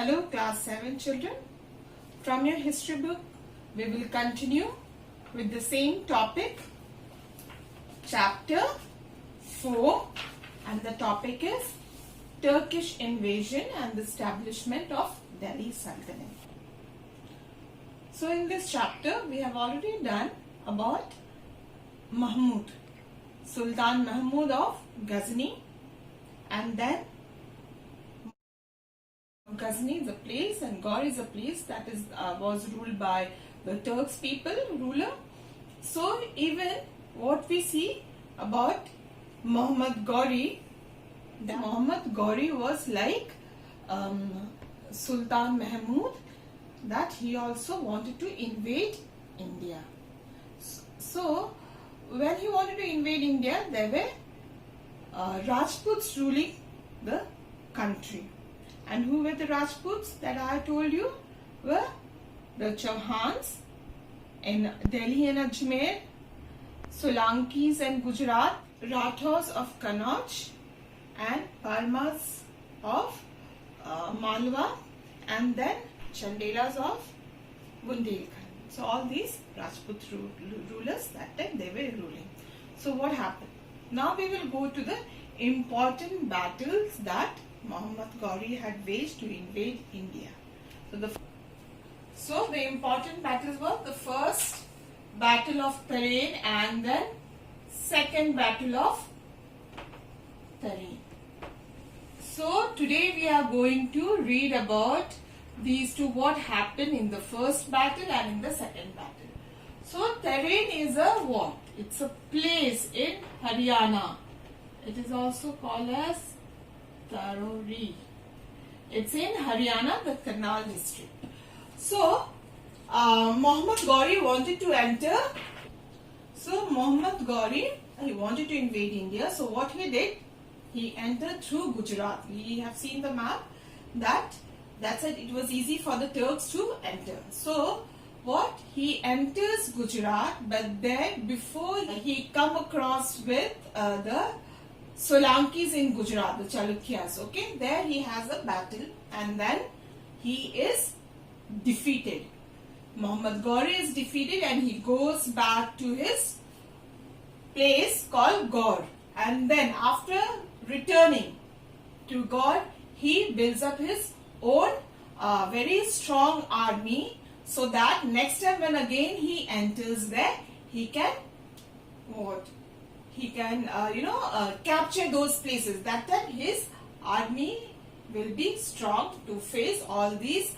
Hello class 7 children. From your history book we will continue with the same topic, chapter 4, and the topic is Turkish invasion and the establishment of Delhi Sultanate. So in this chapter we have already done about Mahmud, Sultan Mahmud of Ghazni, and then Ghazni is a place and Gaur is a place that was ruled by the Turks people, ruler. So even what we see about Muhammad Ghori, that Muhammad Ghori was like Sultan Mahmud, that he also wanted to invade India. So when he wanted to invade India, there were Rajputs ruling the country. And who were the Rajputs that I told you? Were the Chauhans in Delhi and Ajmer, Solankis and Gujarat, Rathors of Kannauj, and Parmas of Malwa, and then Chandelas of Bundelkhand. So all these Rajput rulers that time they were ruling. So what happened? Now we will go to the important battles that Muhammad Ghori had waged to invade India. So the important battles were the first battle of Tarain and then second battle of Tarain. So today we are going to read about these two, what happened in the first battle and in the second battle. So Tarain is a what? It's a place in Haryana. It is also called as Tarauri. It's in Haryana, the Karnal district. So, Muhammad Ghori wanted to enter. So, Muhammad Ghori, he wanted to invade India. So, what he did, he entered through Gujarat. We have seen the map that's it. It was easy for the Turks to enter. So, what? He enters Gujarat, but then before he come across with the Solankis in Gujarat, the Chalukyas, okay, there he has a battle and then he is defeated. Muhammad Ghori is defeated and he goes back to his place called Gaur, and then after returning to Gaur, he builds up his own very strong army, so that next time when again he enters there, he can what? He can, capture those places. That time his army will be strong to face all these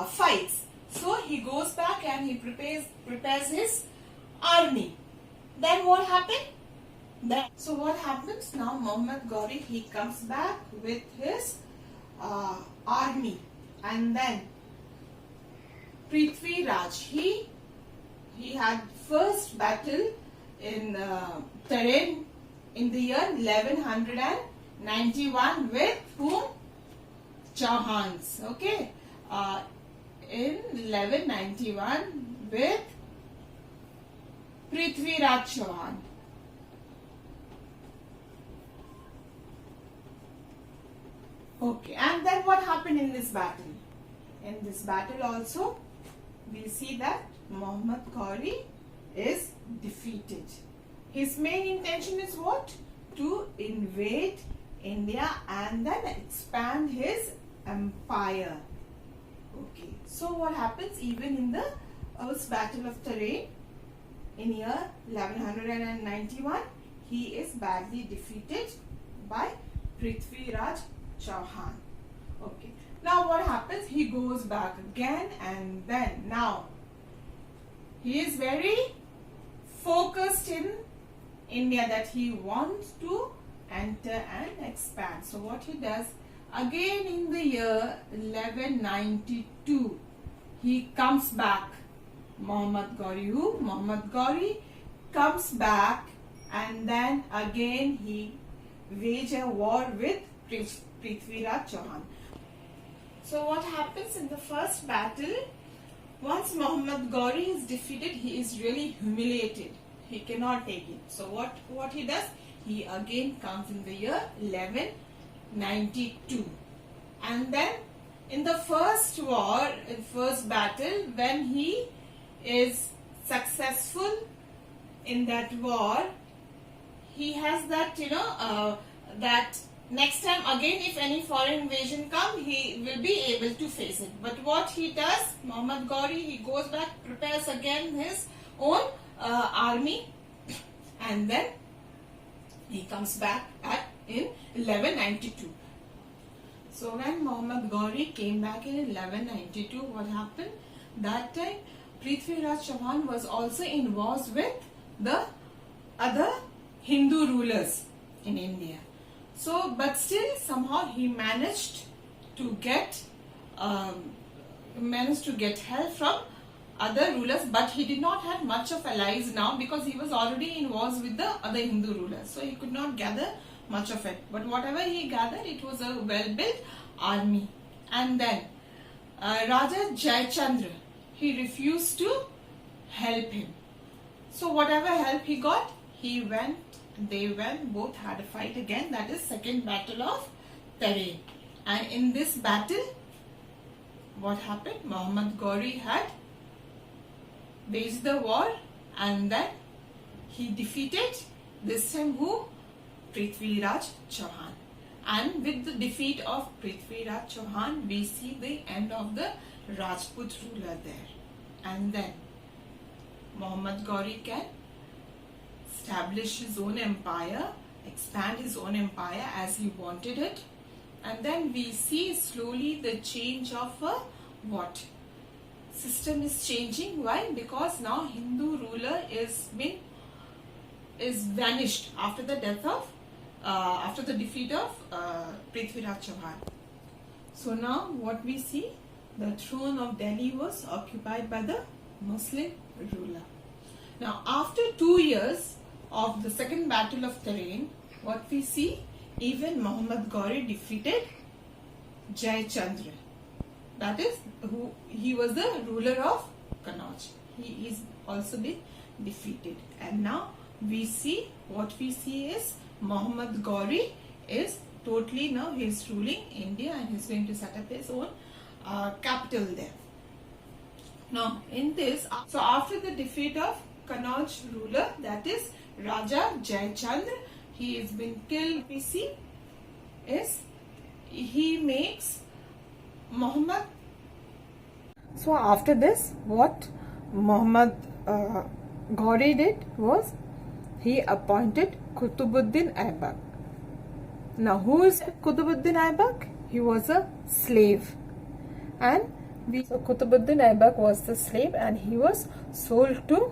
fights. So he goes back and he prepares his army. Then what happened? So what happens now? Muhammad Ghori, he comes back with his army, and then Prithvi Raj, he had first battle in Tarain in the year 1191 with whom? Chauhans. Okay. In 1191 with Prithvi Raj Chauhan. Okay. And then what happened in this battle? In this battle also we see that Muhammad Ghori is defeated. His main intention is what? To invade India and then expand his empire. Okay. So what happens? Even in the first battle of Tarain in year 1191, he is badly defeated by Prithvi Raj Chauhan. Okay. Now what happens? He goes back again, and then now he is very focused in India, that he wants to enter and expand. So what he does, again in the year 1192, he comes back. Muhammad Ghori, who? Muhammad Ghori comes back, and then again he wage a war with Prithvi Raj Chauhan. So what happens in the first battle? Once Muhammad Ghori is defeated, he is really humiliated. He cannot take it. So what he does? He again comes in the year 1192. And then in the first war, in first battle, when he is successful in that war, he has that, that next time again if any foreign invasion come, he will be able to face it. But what he does, Muhammad Ghori, he goes back, prepares again his own army, and then he comes back in 1192. So when Muhammad Ghori came back in 1192, what happened? That time Prithviraj Chauhan was also in wars with the other Hindu rulers in India. So, but still somehow he managed to get help from other rulers, but he did not have much of allies now because he was already in wars with the other Hindu rulers. So he could not gather much of it. But whatever he gathered, it was a well-built army. And then Raja Jayachandra, he refused to help him. So whatever help he got, they went, both had a fight again. That is second battle of Tarain. And in this battle, what happened? Muhammad Ghori had waged the war, and then he defeated this time who? Prithviraj Chauhan. And with the defeat of Prithviraj Chauhan, we see the end of the Rajput ruler there. And then Muhammad Ghori can establish his own empire, expand his own empire as he wanted it. And then we see slowly the change of what? System is changing. Why? Because now Hindu ruler is vanished after the death of after the defeat of Prithviraj Chauhan. So now what we see, the throne of Delhi was occupied by the Muslim ruler. Now after 2 years of the second battle of Tarain, what we see, even Muhammad Ghori defeated Jayachandra. That is, he was the ruler of Kannauj. He is also been defeated. And now we see, what we see is Muhammad Ghori is totally, now he is ruling India and he is going to set up his own capital there. Now in this, so after the defeat of Kannauj ruler, that is Raja Jayachandra, he has been killed. We see is he makes Muhammad. So after this, what Muhammad Ghori did was he appointed Qutbuddin Aibak. Now who is Qutbuddin Aibak? He was a slave, and so Qutbuddin Aibak was the slave, and he was sold to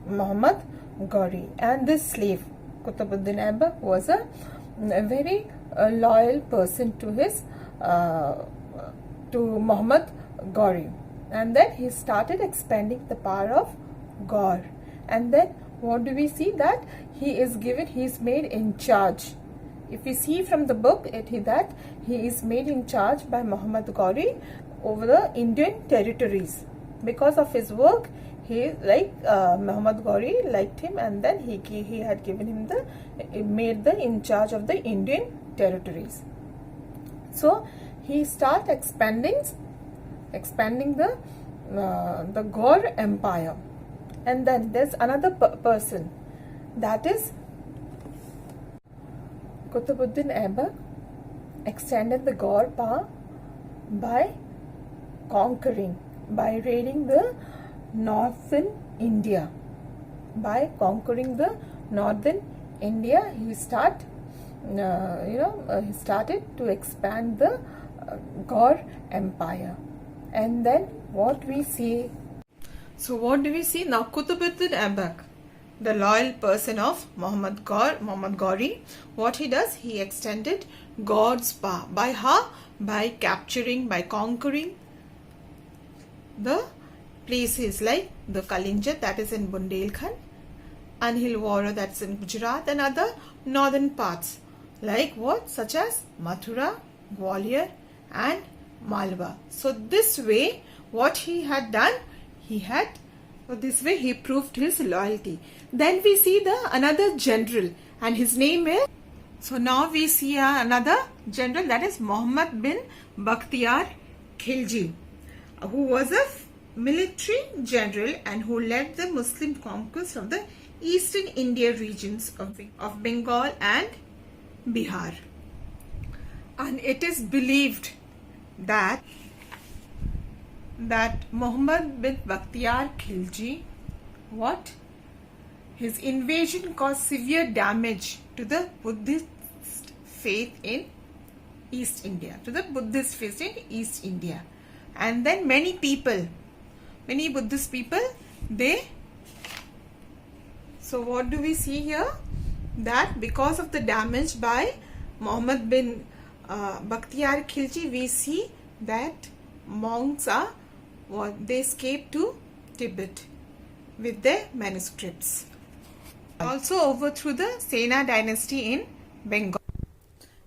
Muhammad Ghori. And this slave Qutbuddin Aibak was a very loyal person to his to Muhammad Ghori. And then he started expanding the power of Gaur. And then what do we see? That he is made in charge. If we see from the book, that he is made in charge by Muhammad Ghori over the Indian territories. Because of his work, he Muhammad Ghori liked him, and then he had given him made the in charge of the Indian territories. So he started expanding the Gaur empire. And then there's another person, that is Qutbuddin Aibak extended the Gaur power by raiding the northern India. By conquering the northern India, he started to expand the Gaur empire. And then what we see? So what do we see now? Qutbuddin Aibak, the loyal person of Muhammad Ghori, what he does? He extended Gaur's power. By how? By conquering the places like the Kalinjat, that is in Bundelkhand, Anhilwara, that's in Gujarat, and other northern parts like what? Such as Mathura, Gwalior, and Malwa. So this way, what he had done, this way he proved his loyalty. Then we see another general, and his name is, so now we see another general, that is Muhammad bin Bakhtiyar Khilji, who was a military general and who led the Muslim conquest of the eastern India regions of Bengal and Bihar. And it is believed that Muhammad bin Bakhtiyar Khilji, his invasion caused severe damage to the Buddhist faith in East India, and then many Buddhist people, so what do we see here? That because of the damage by Muhammad bin Bakhtiyar Khilji, we see that monks they escaped to Tibet with their manuscripts. Also overthrew the Sena dynasty in Bengal.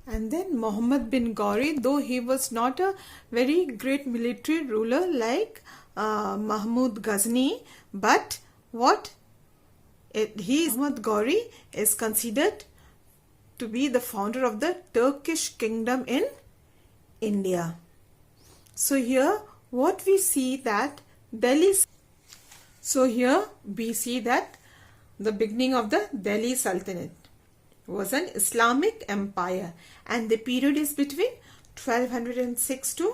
And then Muhammad bin Ghori, though he was not a very great military ruler like Mahmud Ghazni, but Muhammad Ghori is considered to be the founder of the Turkish kingdom in India. So here what we see that the beginning of the Delhi Sultanate was an Islamic empire, and the period is between 1206 to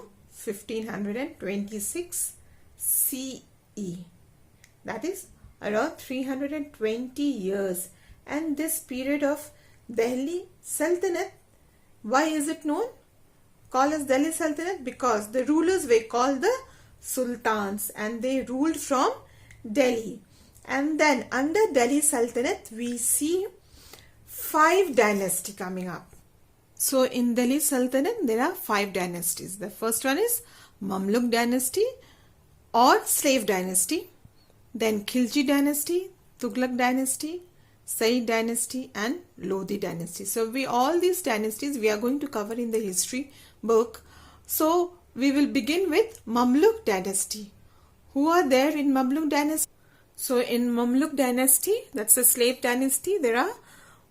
1526 CE. That is around 320 years. And this period of Delhi Sultanate, why is it called as Delhi Sultanate? Because the rulers were called the sultans and they ruled from Delhi. And then under Delhi Sultanate we see 5 dynasties coming up. So in Delhi Sultanate there are 5 dynasties. The first one is Mamluk dynasty or slave dynasty, then Khilji dynasty, Tughlaq dynasty, Sayyid dynasty and Lodi dynasty. So all these dynasties we are going to cover in the history book. So we will begin with Mamluk dynasty. Who are there in Mamluk dynasty? So in Mamluk dynasty, that's a slave dynasty,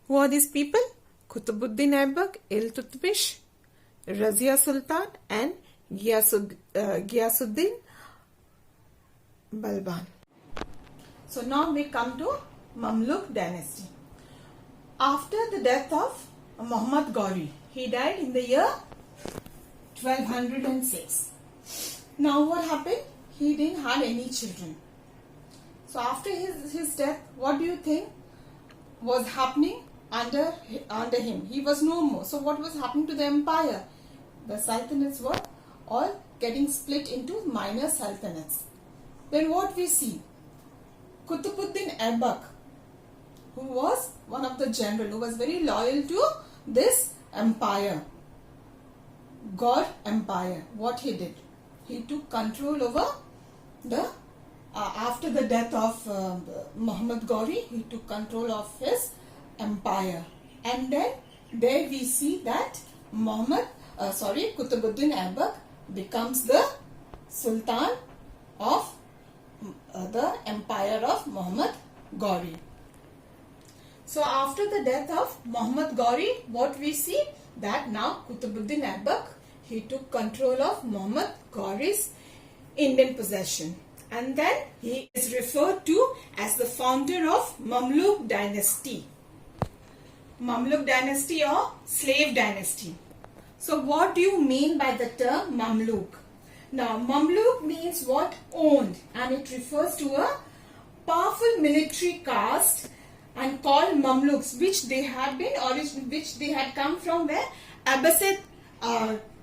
who are these people? Qutbuddin Aibak, Iltutmish, Razia Sultan and Ghiyasuddin Balban. So now we come to Mamluk dynasty. After the death of Muhammad Ghori, he died in the year 1206. Now what happened? He didn't have any children. So after his death, what do you think was happening under him? He was no more. So what was happening to the empire? The sultanates were all getting split into minor sultanates. Then what we see? Qutbuddin Aibak, who was one of the general, who was very loyal to this empire, Gaur empire. What he did? He took control over after the death of Muhammad Ghori, he took control of his empire. And then there we see that Qutbuddin Aibak becomes the Sultan of the empire of Muhammad Ghori. So after the death of Muhammad Ghori, what we see? That now Qutbuddin Aibak, he took control of Muhammad Ghori's Indian possession. And then he is referred to as the founder of Mamluk dynasty. Mamluk dynasty or slave dynasty. So what do you mean by the term Mamluk? Now Mamluk means what? Owned, and it refers to a powerful military caste and called Mamluks, which they had come from where? Abbasid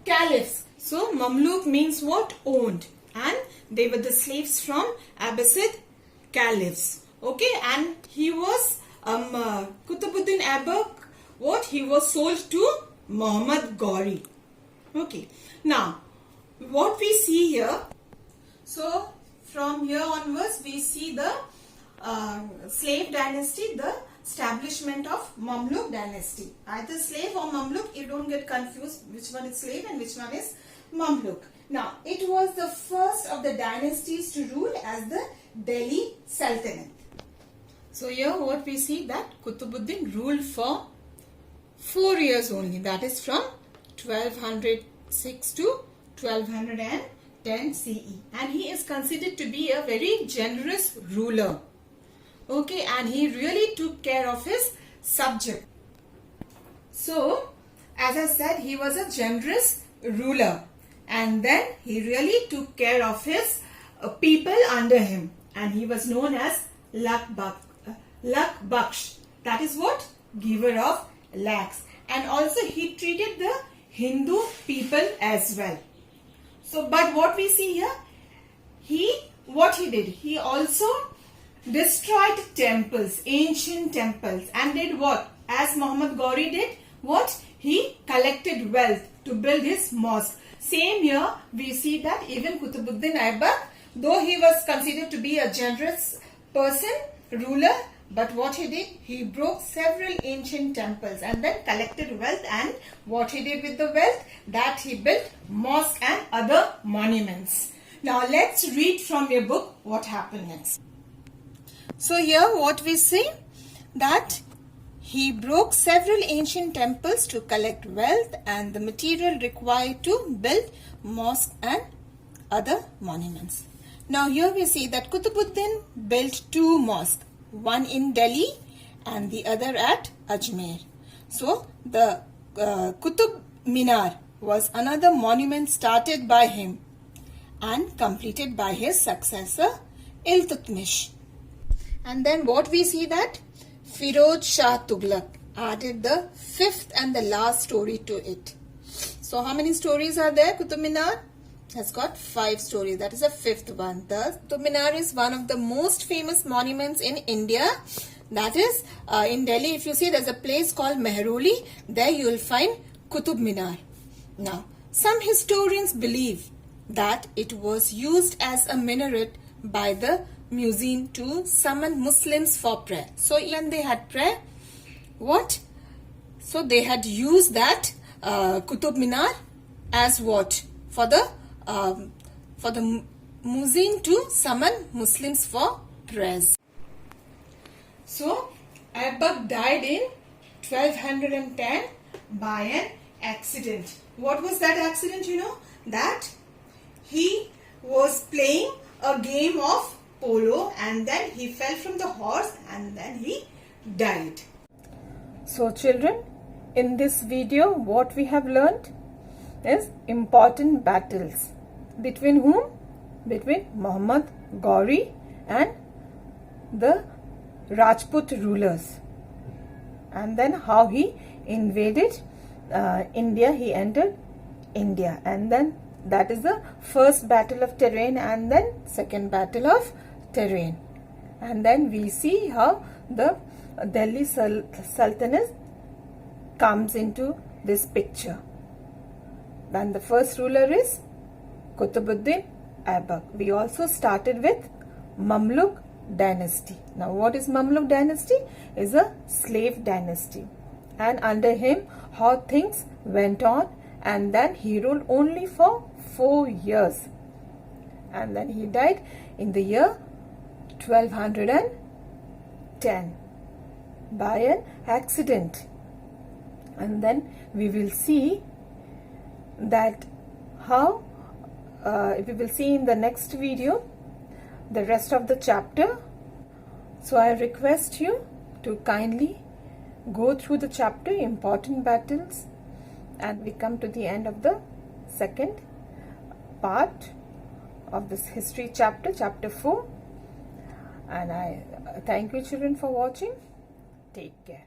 caliphs. So Mamluk means what? Owned, and they were the slaves from Abbasid caliphs. Okay, and he was Qutbuddin Aibak. What? He was sold to Muhammad Ghori. Okay, now what we see here, so from here onwards we see the slave dynasty, the establishment of Mamluk dynasty. Either slave or Mamluk, you don't get confused which one is slave and which one is Mamluk. Now it was the first of the dynasties to rule as the Delhi Sultanate. So here what we see, that Qutbuddin ruled for 4 years only, that is from 1206 to 1210 CE, and he is considered to be a very generous ruler. Okay, and he really took care of his subject. So, as I said, he was a generous ruler, and then he really took care of his people under him, and he was known as Lak Baksh. That is what? Giver of lakhs. And also he treated the Hindu people as well. So, but what we see here, what he did, he also destroyed temples, ancient temples, and did what? As Muhammad Ghori did, what? He collected wealth to build his mosque. Same here, we see that even Qutbuddin Aibak, though he was considered to be a generous person, ruler, but what he did, he broke several ancient temples and then collected wealth, and what he did with the wealth, that he built mosque and other monuments. Now let's read from your book what happened next. So here what we see, that he broke several ancient temples to collect wealth and the material required to build mosque and other monuments. Now here we see that Qutbuddin built two mosques, one in Delhi and the other at Ajmer. So the Qutub Minar was another monument started by him and completed by his successor Iltutmish. And then what we see, that Firoz Shah Tughlaq added the fifth and the last story to it. So how many stories are there? Qutub Minar has got 5 stories. That is the fifth one. The Qutub Minar is one of the most famous monuments in India. That is in Delhi. If you see, there's a place called Mehroli. There you will find Qutub Minar. Now, some historians believe that it was used as a minaret by the muezzin to summon Muslims for prayer. So when they had prayer, what? So they had used that Qutub Minar as what? For the muezzin to summon Muslims for prayers. So Aibak died in 1210 by an accident. What was that accident? You know, that he was playing a game of polo and then he fell from the horse and then he died. So children, in this video what we have learned is important battles. Between whom? Between Muhammad Ghori and the Rajput rulers, and then how he invaded India, he entered India, and then that is the first battle of Tarain and then second battle of Tarain. And then we see how the Delhi Sultanate comes into this picture. Then the first ruler is Qutbuddin Aibak. We also started with Mamluk dynasty. Now what is Mamluk dynasty? Is a slave dynasty, and under him how things went on, and then he ruled only for 4 years, and then he died in the year 1210 by an accident. And then we will see that how we will see in the next video the rest of the chapter. So I request you to kindly go through the chapter important battles, and we come to the end of the second part of this history chapter, chapter 4. And I thank you children for watching. Take care.